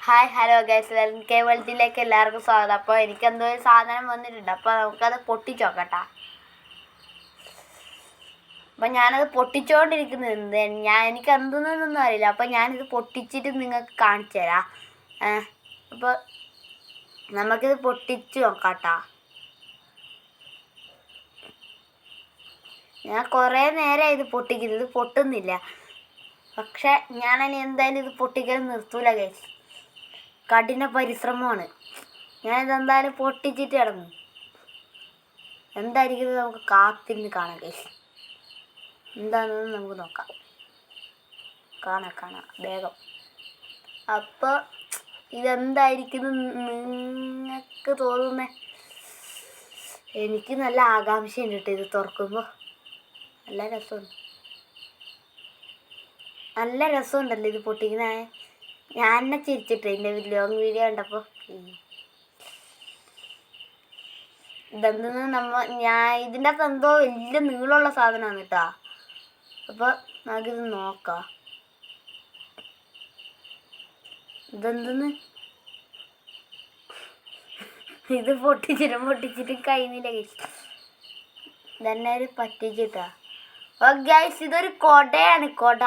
Hi hello guys, welcome വേൾഡിലേക്ക് എല്ലാവർക്കും സ്വാഗതം. അപ്പോൾ എനിക്കെന്തോ ഒരു സാധനം വന്നിട്ടുണ്ട്. അപ്പോൾ നമുക്കത് പൊട്ടിച്ച് നോക്കട്ടാ. അപ്പം ഞാനത് പൊട്ടിച്ചുകൊണ്ടിരിക്കുന്നത് എനിക്ക് എന്തെന്നൊന്നും അറിയില്ല. അപ്പോൾ ഞാനിത് പൊട്ടിച്ചിട്ട് നിങ്ങൾക്ക് കാണിച്ചു തരാം. അപ്പോൾ നമുക്കിത് പൊട്ടിച്ച് നോക്കാട്ടാ. ഞാൻ കുറേ നേരം ഇത് പൊട്ടിക്കുന്നത്, ഇത് പൊട്ടുന്നില്ല. പക്ഷെ ഞാനിനി എന്തായാലും ഇത് പൊട്ടിക്കൽ നിർത്തൂല ഗൈസ്. കഠിന പരിശ്രമമാണ്. ഞാനിതെന്തായാലും പൊട്ടിച്ചിട്ട് ഇറങ്ങും. എന്തായിരിക്കും നമുക്ക് കാത്തിരുന്ന് കാണാം ഗൈസ്. എന്താണെന്ന് നമുക്ക് നോക്കാം. കാണാം വേഗം. അപ്പോൾ ഇതെന്തായിരിക്കും നിങ്ങൾക്ക് തോന്നുന്നേ? എനിക്ക് നല്ല ആകാംക്ഷയുണ്ട് കേട്ടോ ഇത് തുറക്കുമ്പോൾ. നല്ല രസമുണ്ടല്ലോ ഇത് പൊട്ടിക്കുന്ന. ഞാൻ തന്നെ ചിരിച്ചിട്ട് എൻ്റെ ലോങ് വീഡിയോ കണ്ടപ്പോൾ. ഇതെന്തെന്ന് ഇതിൻ്റെ അകത്ത് എന്തോ വലിയ നീളമുള്ള സാധനമാണ് കേട്ടോ. അപ്പോൾ നമുക്കിത് നോക്കാം. ഇതെന്തെന്ന് ഇത് പൊട്ടിച്ചിട്ട് കഴിയുന്നില്ല ഗൈസ്. ഇതന്നെ ഒരു പറ്റിച്ചിട്ടാ. ഓ ഗൈസ്, ഇതൊരു കൊടയാണ്. കൊട